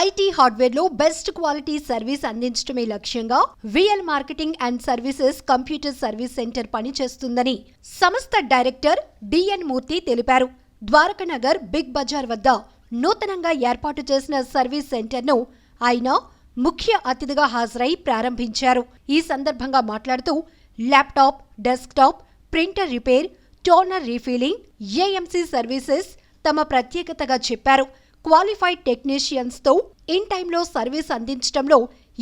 IT hardware లో best quality service అందించడమే లక్ష్యంగా VL marketing and services computer service centre పనిచేస్తుందని సంస్థ డైరెక్టర్ డిఎన్ మూర్తి తెలిపారు. ద్వారకానగర్ బిగ్ బజార్ వద్ద నూతనంగా ఏర్పాటు చేసిన సర్వీస్ సెంటర్ను ఆయన ముఖ్య అతిథిగా హాజరై ప్రారంభించారు. ఈ సందర్భంగా మాట్లాడుతూ laptop, desktop, printer repair, toner refilling, AMC services తమ ప్రత్యేకతగా చెప్పారు. క్వాలిఫైడ్ టెక్నీషియన్స్ తో ఇన్ టైంలో సర్వీస్ అందించడంలో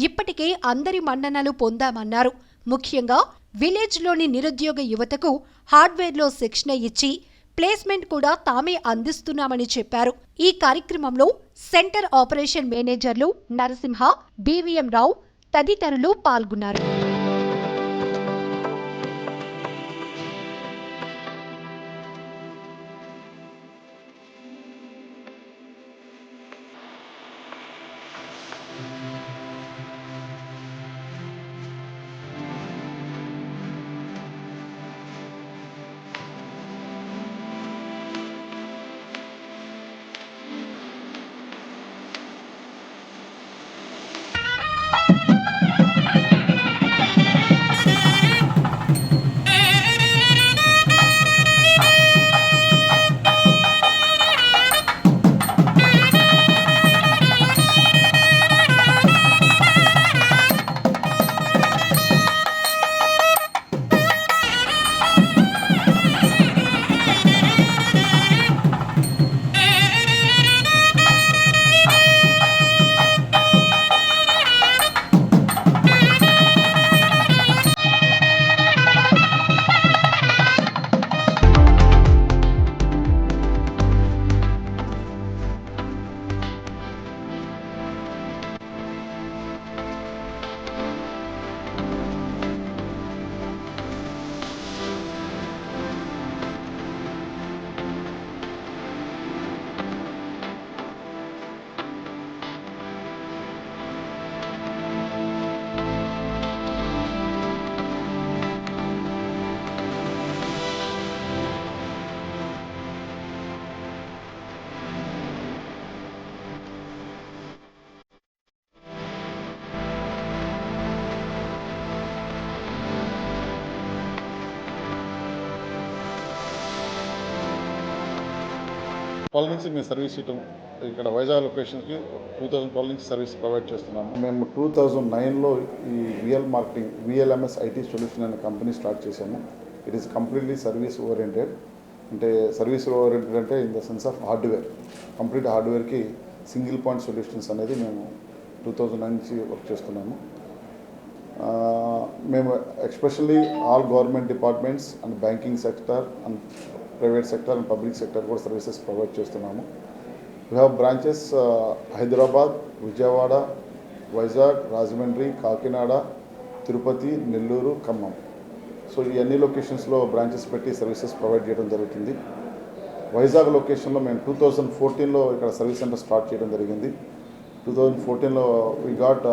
ఇప్పటికే అందరి మన్ననలు పొందామన్నారు. ముఖ్యంగా విలేజ్ లోని నిరుద్యోగ యువతకు హార్డ్వేర్లో శిక్షణ ఇచ్చి ప్లేస్మెంట్ కూడా తామే అందిస్తున్నామని చెప్పారు. ఈ కార్యక్రమంలో సెంటర్ ఆపరేషన్ మేనేజర్లు నరసింహ, బివిఎం రావు తదితరులు పాల్గొన్నారు. ట్వెల్వ్ నుంచి మేము సర్వీస్ ఇవ్వటం ఇక్కడ వైజాగ్ లొకేషన్కి 2012 నుంచి సర్వీస్ ప్రొవైడ్ చేస్తున్నాము. మేము 2009లో ఈ విఎల్ఎంఎస్ ఐటీ సొల్యూషన్ అనే కంపెనీ స్టార్ట్ చేశాము. It is completely service oriented. అంటే సర్వీస్ ఓరియంటెడ్ అంటే in the sense of hardware, complete హార్డ్వేర్కి సింగిల్ పాయింట్ సొల్యూషన్స్ అనేది మేము 2009 నుంచి వర్క్ చేస్తున్నాము. మేము especially all government departments and banking sector and private sector and public sector కూడా సర్వీసెస్ ప్రొవైడ్ చేస్తున్నాము. We have branches Hyderabad, Vijayawada, Vizag, Rajahmundry, Kakinada, Tirupati, Nellore, Khammam. So ఈ అన్ని లొకేషన్స్లో బ్రాంచెస్ పెట్టి సర్వీసెస్ ప్రొవైడ్ చేయడం జరుగుతుంది. వైజాగ్ లొకేషన్లో మేము 2014లో ఇక్కడ సర్వీస్ సెంటర్ స్టార్ట్ చేయడం జరిగింది. 2014లో we got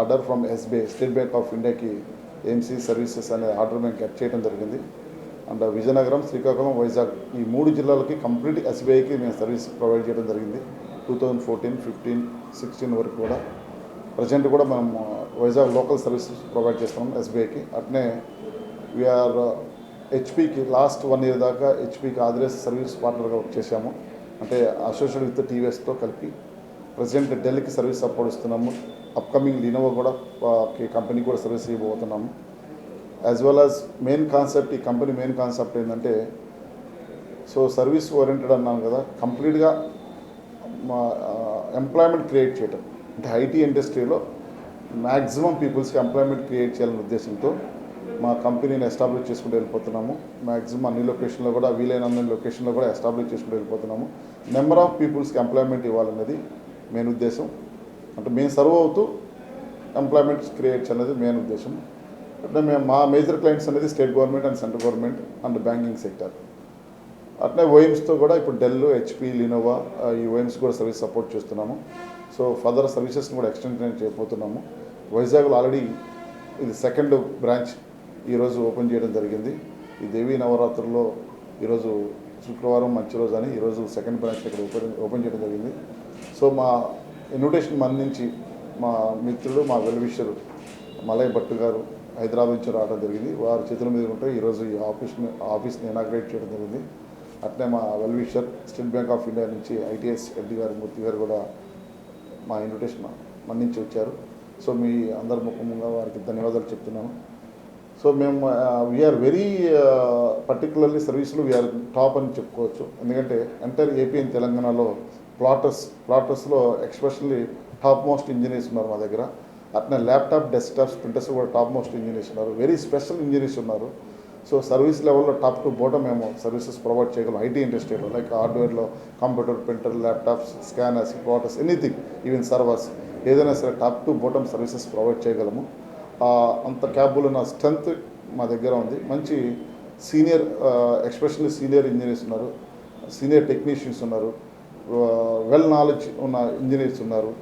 order from SBI, State Bank of ఇండియాకి ఏఎంసీ సర్వీసెస్ అనే ఆర్డర్ మేము గెట్ చేయడం జరిగింది. అండ్ విజయనగరం, శ్రీకాకుళం, వైజాగ్ ఈ 3 జిల్లాలకి కంప్లీట్ ఎస్బీఐకి మేము సర్వీస్ ప్రొవైడ్ చేయడం జరిగింది. 2014, 15, 16 వరకు కూడా. ప్రజెంట్ కూడా మనం వైజాగ్ లోకల్ సర్వీసెస్ ప్రొవైడ్ చేస్తున్నాం ఎస్బీఐకి. అట్నే వీఆర్ హెచ్పికి లాస్ట్ 1 year దాకా హెచ్పికి ఆథరైజ్ సర్వీస్ పార్ట్నర్గా వర్క్ చేశాము. అంటే అసోసియేషన్ విత్ టీవీఎస్తో కలిపి. ప్రజెంట్ ఢిల్లీకి సర్వీస్ సపోర్ట్ ఇస్తున్నాము. అప్కమింగ్ లినోవో కూడా కంపెనీ కూడా సర్వీస్ ఇవ్వబోతున్నాము. As well as main concept, ఈ కంపెనీ మెయిన్ కాన్సెప్ట్ ఏంటంటే, సో సర్వీస్ ఓరియంటెడ్ అన్నాను కదా, కంప్లీట్గా ఎంప్లాయ్మెంట్ క్రియేట్ చేయటం. అంటే ఐటీ ఇండస్ట్రీలో మ్యాక్సిమం పీపుల్స్కి ఎంప్లాయ్మెంట్ క్రియేట్ చేయాలనే ఉద్దేశంతో మా కంపెనీని ఎస్టాబ్లిష్ చేసుకుంటూ వెళ్ళిపోతున్నాము. మ్యాక్సిమం అన్ని లొకేషన్లో కూడా, వీలైన అన్ని లొకేషన్లో కూడా ఎస్టాబ్లిష్ చేసుకుంటూ వెళ్ళిపోతున్నాము. నెంబర్ ఆఫ్ పీపుల్స్కి ఎంప్లాయ్మెంట్ ఇవ్వాలనేది మెయిన్ ఉద్దేశం. అంటే మేము సర్వ్ అవుతూ ఎంప్లాయ్మెంట్ క్రియేట్ అనేది మెయిన్ ఉద్దేశం. అంటే మా మేజర్ క్లయింట్స్ అనేది state government and central government and banking sector. అట్లే ఓఎమ్స్తో కూడా ఇప్పుడు డెల్, హెచ్పి, లినోవా ఈ ఓఎమ్స్ కూడా సర్వీస్ సపోర్ట్ చేస్తున్నాము. సో ఫర్దర్ సర్వీసెస్ని కూడా ఎక్స్టెండ్ చేయబోతున్నాము. వైజాగ్లో ఆల్రెడీ ఇది 2nd బ్రాంచ్ ఈరోజు ఓపెన్ చేయడం జరిగింది. ఈ దేవీ నవరాత్రుల్లో ఈరోజు శుక్రవారం మంచి రోజు అని ఈరోజు 2nd బ్రాంచ్ ఇక్కడ ఓపెన్ చేయడం జరిగింది. సో మా ఇన్విటేషన్ మన్నించి మా మిత్రుడు మా వెల్విషర్ మలయ్ భట్ గారు హైదరాబాద్ నుంచి రావడం జరిగింది. వారి చేతుల మీద ఉంటే ఈరోజు ఈ ఆఫీస్ని ఇనాగ్రేట్ చేయడం జరిగింది. అట్లే మా well-wisher state Bank of India నుంచి ఐటీఎస్ ఎండి గారు మూర్తి గారు కూడా మా ఇన్విటేషన్ మన్నించి వచ్చారు. సో మీ అందరి ముఖంగా వారికి ధన్యవాదాలు చెప్తున్నాను. సో మేము వీఆర్ వెరీ పర్టికులర్లీ సర్వీస్లో వీఆర్ టాప్ అని చెప్పుకోవచ్చు. ఎందుకంటే ఎంటైర్ ఏపీ అండ్ తెలంగాణలో ప్లాటర్స్లో ఎక్స్పెషల్లీ టాప్ మోస్ట్ ఇంజనీర్స్ ఉన్నారు మా దగ్గర. అట్నే ల్యాప్టాప్ డెస్క్టాప్స్ ప్రింటర్స్ కూడా టాప్ మోస్ట్ ఇంజనీర్స్ ఉన్నారు. వెరీ స్పెషల్ ఇంజనీర్స్ ఉన్నారు. సో సర్వీస్ లెవెల్లో టాప్ టు బాటమ్ మేము సర్వీసెస్ ప్రొవైడ్ చేయగలం. ఐటీ ఇండస్ట్రీలో లైక్ హార్డ్వేర్లో computer, printer, laptops, scanners, plotters, anything, even servers, ఏదైనా సరే top to bottom services provide చేయగలము. అంత క్యాపబుల్ ఉన్న స్ట్రెంత్ మా దగ్గర ఉంది. మంచి సీనియర్ ఎస్పెషల్లీ సీనియర్ ఇంజనీర్స్ ఉన్నారు, సీనియర్ టెక్నీషియన్స్ ఉన్నారు, వెల్ నాలెడ్జ్ ఉన్న ఇంజనీర్స్ ఉన్నారు.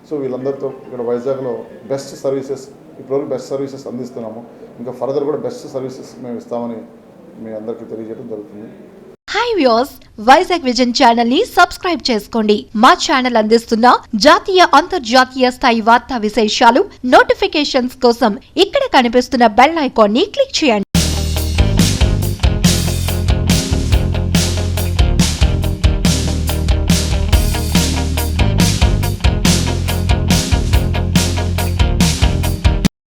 సో వీళ్ళందరితో ఇక్కడ వైజాగ్లో బెస్ట్ సర్వీసెస్ ఇప్పటివరకు బెస్ట్ సర్వీసెస్ అందిస్తున్నాము. ఇంకా ఫర్దర్ కూడా బెస్ట్ సర్వీసెస్ మేము ఇస్తామని మీ అందరికీ తెలియజేయడం జరుగుతుంది. Hi viewers, Vizag vision channel ని సబ్స్క్రైబ్ చేసుకోండి. మా ఛానల్ అందిస్తున్న జాతీయ అంతర్జాతీయ స్థాయి వార్తా విశేషాలు నోటిఫికేషన్స్ కోసం ఇక్కడ కనిపిస్తున్న బెల్ ఐకాన్ ని క్లిక్ చేయండి.